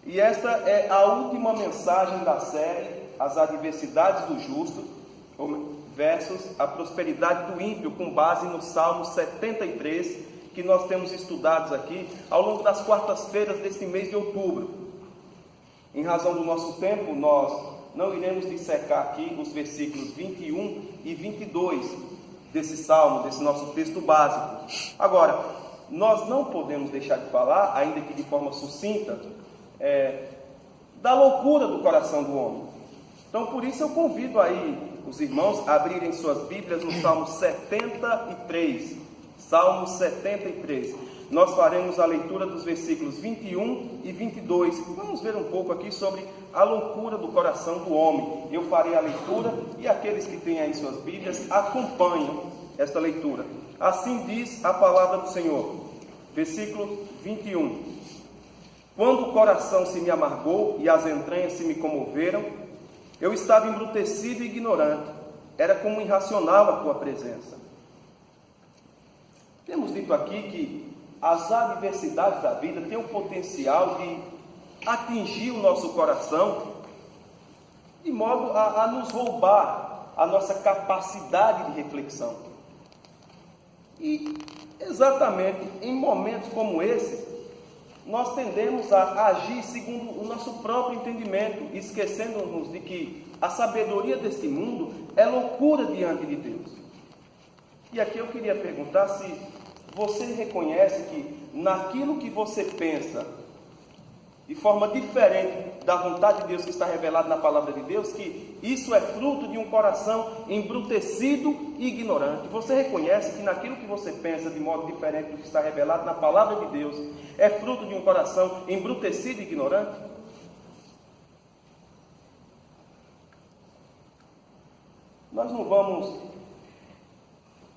E esta é a última mensagem da série, As Adversidades do Justo, versus a prosperidade do ímpio, com base no Salmo 73, que nós temos estudados aqui ao longo das quartas-feiras deste mês de outubro. Em razão do nosso tempo, nós não iremos dissecar aqui os versículos 21 e 22 desse salmo, desse nosso texto básico. Agora, nós não podemos deixar de falar, ainda que de forma sucinta, da loucura do coração do homem. Então, por isso eu convido aí os irmãos a abrirem suas Bíblias no Salmo 73. Salmo 73. Nós faremos a leitura dos versículos 21 e 22. Vamos ver um pouco aqui sobre a loucura do coração do homem. Eu farei a leitura e aqueles que têm aí suas Bíblias acompanham esta leitura. Assim diz a palavra do Senhor. Versículo 21. Quando o coração se me amargou e as entranhas se me comoveram, eu estava embrutecido e ignorante. Era como irracional a tua presença. Temos dito aqui que as adversidades da vida têm o potencial de atingir o nosso coração, de modo a nos roubar a nossa capacidade de reflexão. E exatamente em momentos como esse, nós tendemos a agir segundo o nosso próprio entendimento, esquecendo-nos de que a sabedoria deste mundo é loucura diante de Deus. E aqui eu queria perguntar se você reconhece que naquilo que você pensa, de forma diferente da vontade de Deus que está revelada na palavra de Deus, que isso é fruto de um coração embrutecido e ignorante. Você reconhece que naquilo que você pensa de modo diferente do que está revelado na palavra de Deus, é fruto de um coração embrutecido e ignorante? Nós não vamos,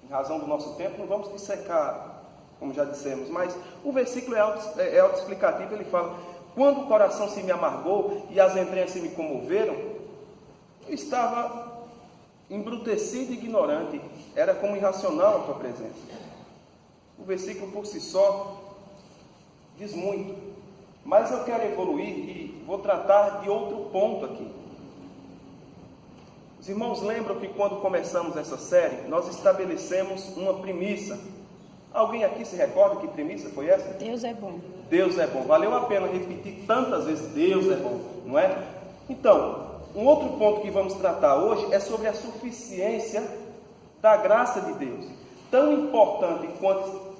em razão do nosso tempo, não vamos dissecar, como já dissemos, mas o versículo é autoexplicativo. Ele fala: quando o coração se me amargou e as entranhas se me comoveram, eu estava embrutecido e ignorante, era como irracional a tua presença. O versículo por si só diz muito, mas eu quero evoluir e vou tratar de outro ponto aqui. Os irmãos lembram que quando começamos essa série, nós estabelecemos uma premissa. Alguém aqui se recorda que premissa foi essa? Deus é bom. Deus é bom. Valeu a pena repetir tantas vezes: Deus é bom, não é? Então, um outro ponto que vamos tratar hoje é sobre a suficiência da graça de Deus. Tão importante quanto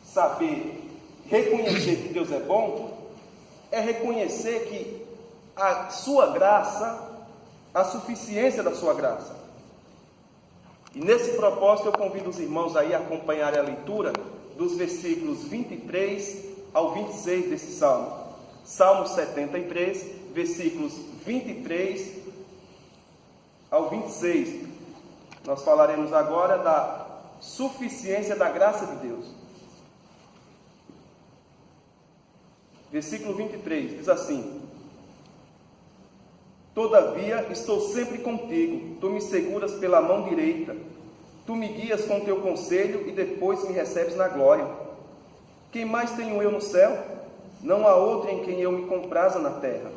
saber reconhecer que Deus é bom, é reconhecer que a sua graça, a suficiência da sua graça. E nesse propósito eu convido os irmãos aí a acompanharem a leitura dos versículos 23 ao 26 desse salmo. Salmo 73, versículos 23 ao 26. Nós falaremos agora da suficiência da graça de Deus. Versículo 23 diz assim: todavia estou sempre contigo, tu me seguras pela mão direita, tu me guias com teu conselho e depois me recebes na glória. Quem mais tenho eu no céu? Não há outro em quem eu me compraza na terra.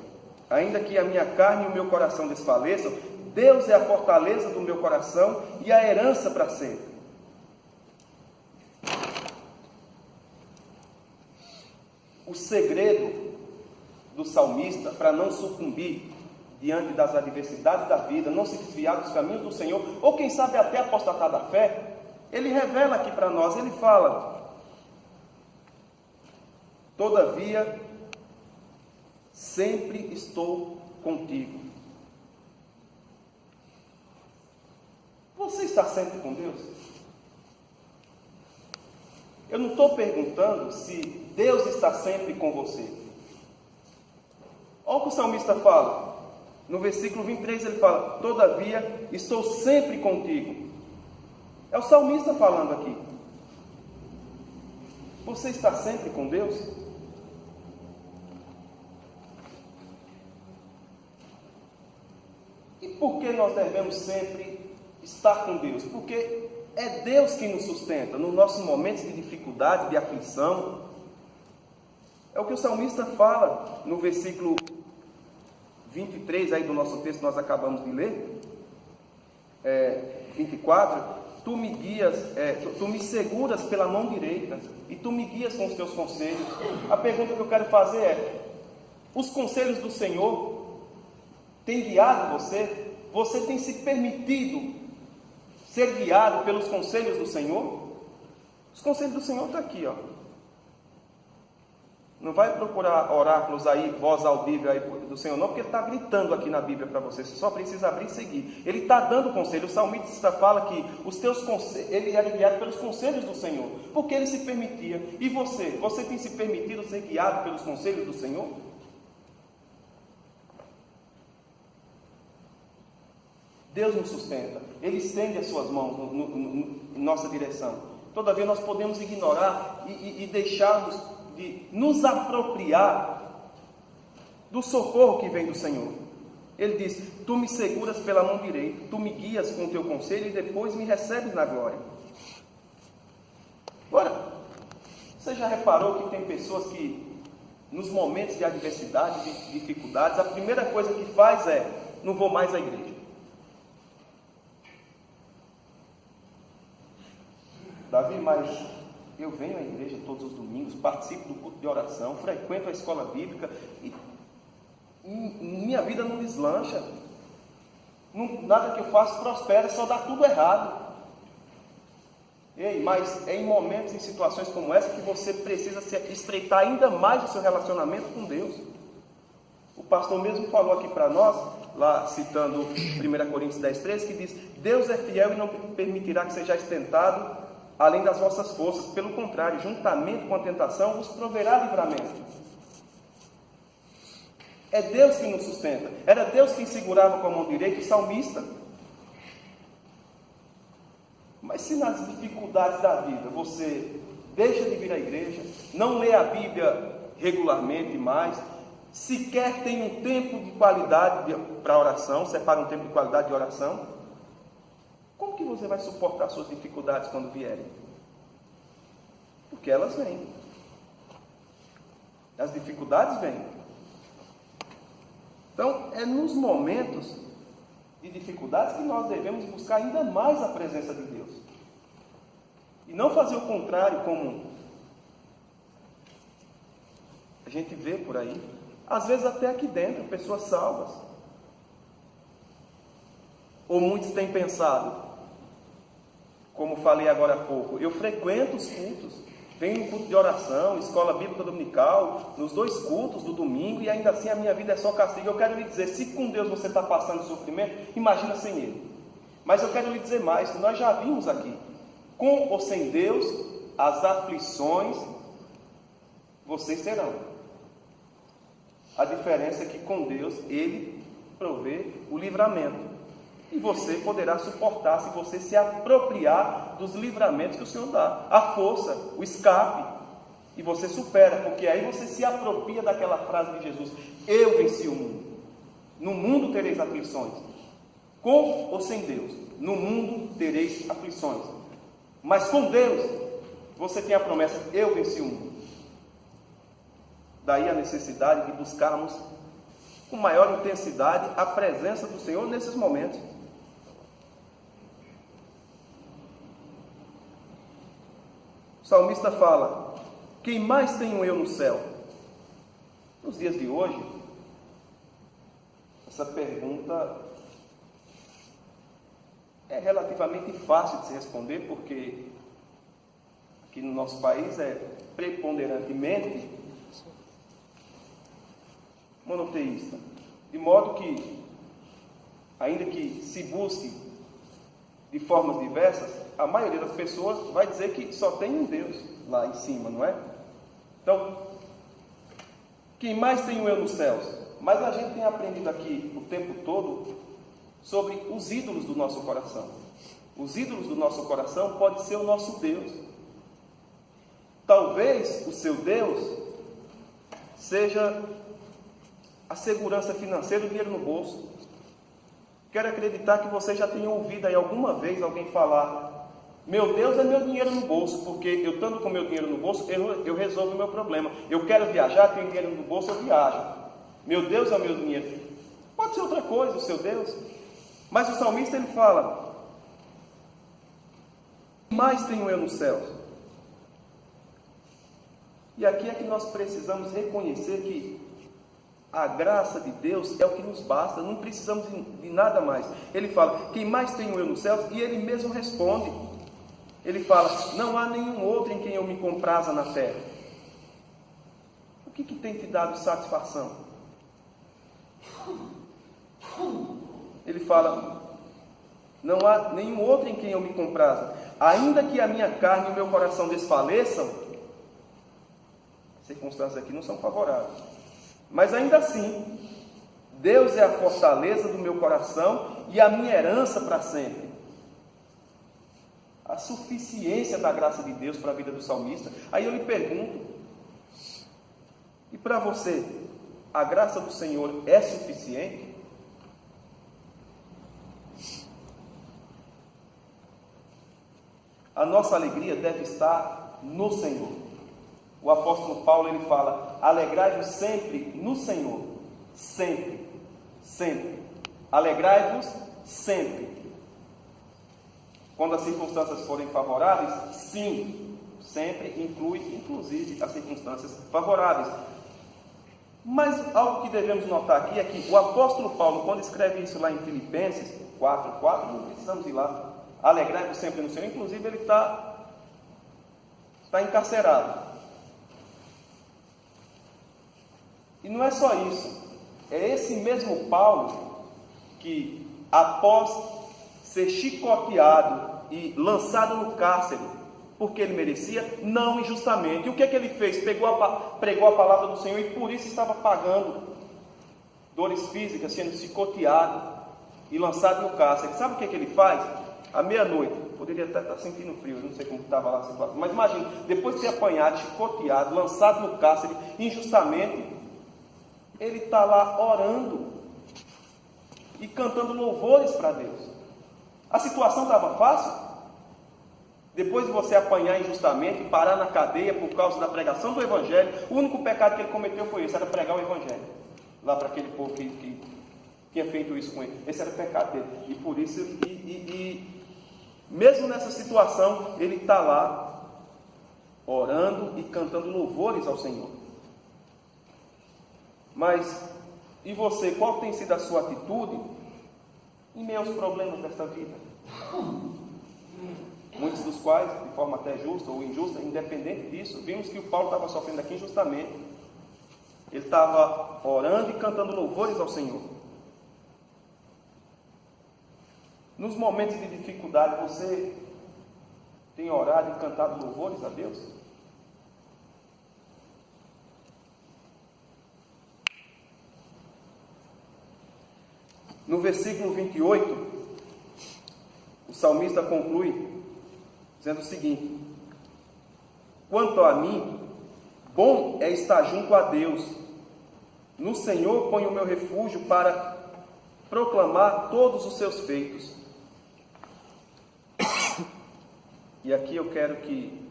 Ainda que a minha carne e o meu coração desfaleçam, Deus é a fortaleza do meu coração e a herança para sempre. O segredo do salmista para não sucumbir diante das adversidades da vida, não se desviar dos caminhos do Senhor, ou quem sabe até apostatar da fé, ele revela aqui para nós, ele fala: todavia, sempre estou contigo. Você está sempre com Deus? Eu não estou perguntando se Deus está sempre com você. Olha o que o salmista fala. No versículo 23 ele fala: todavia estou sempre contigo. É o salmista falando aqui. Você está sempre com Deus? E por que nós devemos sempre estar com Deus? Porque é Deus que nos sustenta nos nossos momentos de dificuldade, de aflição. É o que o salmista fala no versículo 23 aí do nosso texto que nós acabamos de ler, 24, tu me guias, tu me seguras pela mão direita e tu me guias com os teus conselhos. A pergunta que eu quero fazer é: os conselhos do Senhor têm guiado você? Você tem se permitido ser guiado pelos conselhos do Senhor? Os conselhos do Senhor estão aqui, ó. Não vai procurar oráculos aí, voz audível aí do Senhor, não, porque Ele está gritando aqui na Bíblia para você. Você só precisa abrir e seguir. Ele está dando conselho. O salmista fala que os teus conselhos, ele era guiado pelos conselhos do Senhor, porque ele se permitia. E você? Você tem se permitido ser guiado pelos conselhos do Senhor? Deus nos sustenta. Ele estende as suas mãos em nossa direção. Todavia nós podemos ignorar e deixarmos de nos apropriar do socorro que vem do Senhor. Ele diz: tu me seguras pela mão direita, tu me guias com o teu conselho e depois me recebes na glória. Agora, você já reparou que tem pessoas que nos momentos de adversidade, de dificuldades, a primeira coisa que faz é: não vou mais à igreja. Davi, mas eu venho à igreja todos os domingos, participo do culto de oração, frequento a escola bíblica e minha vida não deslancha. Nada que eu faço prospera, só dá tudo errado. Ei, mas é em momentos, em situações como essa, que você precisa se estreitar ainda mais o seu relacionamento com Deus. O pastor mesmo falou aqui para nós, lá citando 1 Coríntios 10:13, que diz: Deus é fiel e não permitirá que sejais tentado além das vossas forças, pelo contrário, juntamente com a tentação, vos proverá livramento. É Deus que nos sustenta. Era Deus quem segurava com a mão direita o salmista. Mas se nas dificuldades da vida você deixa de vir à igreja, não lê a Bíblia regularmente mais, sequer tem um tempo de qualidade para oração, separa um tempo de qualidade de oração, como que você vai suportar suas dificuldades quando vierem? Porque elas vêm. As dificuldades vêm. Então, é nos momentos de dificuldades que nós devemos buscar ainda mais a presença de Deus. E não fazer o contrário, como a gente vê por aí. Às vezes até aqui dentro, pessoas salvas. Ou muitos têm pensado, como falei agora há pouco, eu frequento os cultos, venho no culto de oração, escola bíblica dominical, nos 2 cultos do domingo, e ainda assim a minha vida é só castigo. Eu quero lhe dizer, se com Deus você está passando sofrimento, imagina sem Ele. Mas eu quero lhe dizer mais, nós já vimos aqui, com ou sem Deus, as aflições vocês terão. A diferença é que com Deus, Ele provê o livramento. E você poderá suportar se você se apropriar dos livramentos que o Senhor dá. A força, o escape. E você supera, porque aí você se apropria daquela frase de Jesus: eu venci o mundo. No mundo tereis aflições. Com ou sem Deus, no mundo tereis aflições. Mas com Deus, você tem a promessa: eu venci o mundo. Daí a necessidade de buscarmos com maior intensidade a presença do Senhor nesses momentos. O salmista fala: quem mais tenho eu no céu? Nos dias de hoje, essa pergunta é relativamente fácil de se responder, porque aqui no nosso país é preponderantemente monoteísta, de modo que, ainda que se busque de formas diversas, a maioria das pessoas vai dizer que só tem um Deus lá em cima, não é? Então, quem mais tenho eu nos céus? Mas a gente tem aprendido aqui o tempo todo sobre os ídolos do nosso coração. Os ídolos do nosso coração pode ser o nosso Deus. Talvez o seu Deus seja a segurança financeira, o dinheiro no bolso. Quero acreditar que você já tenha ouvido aí alguma vez alguém falar Meu Deus é meu dinheiro no bolso, porque eu estando com meu dinheiro no bolso, eu resolvo o meu problema. Eu quero viajar, tenho dinheiro no bolso, eu viajo. Meu Deus é o meu dinheiro. Pode ser outra coisa, o seu Deus. Mas o salmista ele fala: que mais tenho eu nos céus? E aqui é que nós precisamos reconhecer que a graça de Deus é o que nos basta, não precisamos de nada mais. Ele fala: quem mais tenho eu nos céus? E ele mesmo responde. Ele fala: não há nenhum outro em quem eu me compraza na terra. O que tem te dado satisfação? Ele fala: não há nenhum outro em quem eu me compraza. Ainda que a minha carne e o meu coração desfaleçam, as circunstâncias aqui não são favoráveis, mas ainda assim, Deus é a fortaleza do meu coração e a minha herança para sempre. A suficiência da graça de Deus para a vida do salmista. Aí eu lhe pergunto: e para você, a graça do Senhor é suficiente? A nossa alegria deve estar no Senhor. O apóstolo Paulo ele fala: alegrai-vos sempre no Senhor. Sempre, sempre. Alegrai-vos sempre. Quando as circunstâncias forem favoráveis, sim, sempre inclui, inclusive, as circunstâncias favoráveis. Mas algo que devemos notar aqui é que o apóstolo Paulo, quando escreve isso lá em Filipenses 4:4, não precisamos ir lá, alegrai-vos sempre no Senhor, inclusive ele está encarcerado. E não é só isso, é esse mesmo Paulo que, após ser chicoteado e lançado no cárcere, porque ele merecia, não injustamente. E o que ele fez? Pregou a palavra do Senhor e por isso estava pagando dores físicas, sendo chicoteado e lançado no cárcere. Sabe o que ele faz? À meia-noite, poderia até estar sentindo frio, não sei como estava lá a situação, mas imagina, depois de ser apanhado, chicoteado, lançado no cárcere injustamente, ele está lá orando e cantando louvores para Deus. A situação estava fácil? Depois de você apanhar injustamente, parar na cadeia por causa da pregação do Evangelho, o único pecado que ele cometeu foi esse, era pregar o Evangelho. Lá para aquele povo que tinha feito isso com ele. Esse era o pecado dele. E por isso, mesmo nessa situação, ele está lá, orando e cantando louvores ao Senhor. Mas, e você, qual tem sido a sua atitude em meio aos problemas desta vida? Muitos dos quais, de forma até justa ou injusta, independente disso, vimos que o Paulo estava sofrendo aqui injustamente. Ele estava orando e cantando louvores ao Senhor. Nos momentos de dificuldade, você tem orado e cantado louvores a Deus? No versículo 28, o salmista conclui dizendo o seguinte: quanto a mim, bom é estar junto a Deus. No Senhor ponho o meu refúgio para proclamar todos os seus feitos. E aqui eu quero que,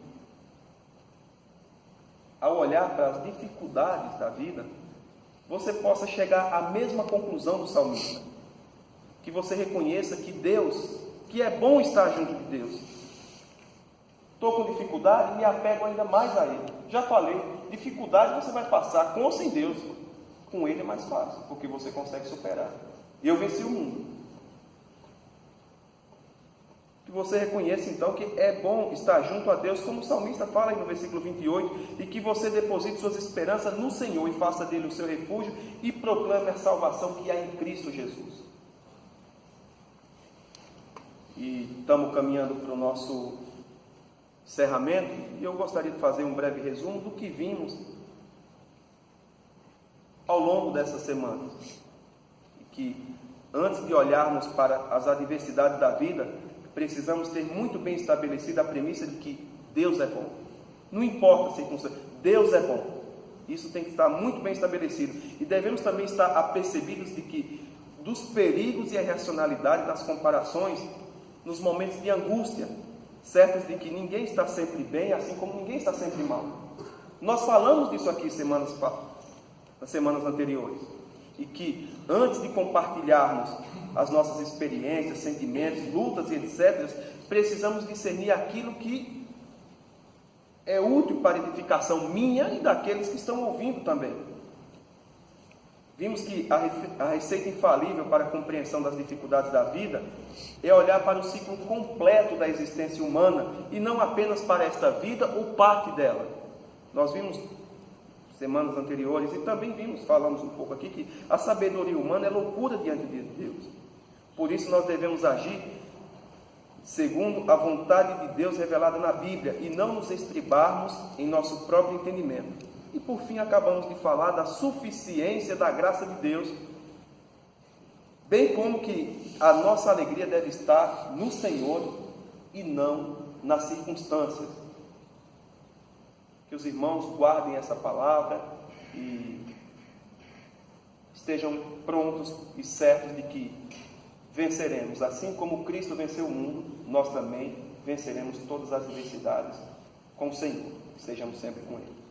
ao olhar para as dificuldades da vida, você possa chegar à mesma conclusão do salmista. Que você reconheça que Deus, que é bom estar junto de Deus. Estou com dificuldade, me apego ainda mais a Ele. Já falei, dificuldade você vai passar com ou sem Deus. Com Ele é mais fácil, porque você consegue superar. Eu venci o mundo. Que você reconheça então que é bom estar junto a Deus, como o salmista fala aí no versículo 28, e que você deposite suas esperanças no Senhor e faça dele o seu refúgio e proclame a salvação que há em Cristo Jesus. E estamos caminhando para o nosso encerramento, e eu gostaria de fazer um breve resumo do que vimos ao longo dessa semana. E que antes de olharmos para as adversidades da vida, precisamos ter muito bem estabelecida a premissa de que Deus é bom. Não importa a circunstância, Deus é bom. Isso tem que estar muito bem estabelecido. E devemos também estar apercebidos de que dos perigos e a irracionalidade das comparações nos momentos de angústia, certos de que ninguém está sempre bem, assim como ninguém está sempre mal. Nós falamos disso aqui nas semanas anteriores, e que antes de compartilharmos as nossas experiências, sentimentos, lutas e etc., precisamos discernir aquilo que é útil para a edificação minha e daqueles que estão ouvindo também. Vimos que a receita infalível para a compreensão das dificuldades da vida é olhar para o ciclo completo da existência humana e não apenas para esta vida ou parte dela. Nós vimos semanas anteriores e também falamos um pouco aqui, que a sabedoria humana é loucura diante de Deus. Por isso nós devemos agir segundo a vontade de Deus revelada na Bíblia e não nos estribarmos em nosso próprio entendimento. E por fim acabamos de falar da suficiência da graça de Deus, bem como que a nossa alegria deve estar no Senhor e não nas circunstâncias. Que os irmãos guardem essa palavra e estejam prontos e certos de que venceremos. Assim como Cristo venceu o mundo, nós também venceremos todas as adversidades com o Senhor. Estejamos sempre com Ele.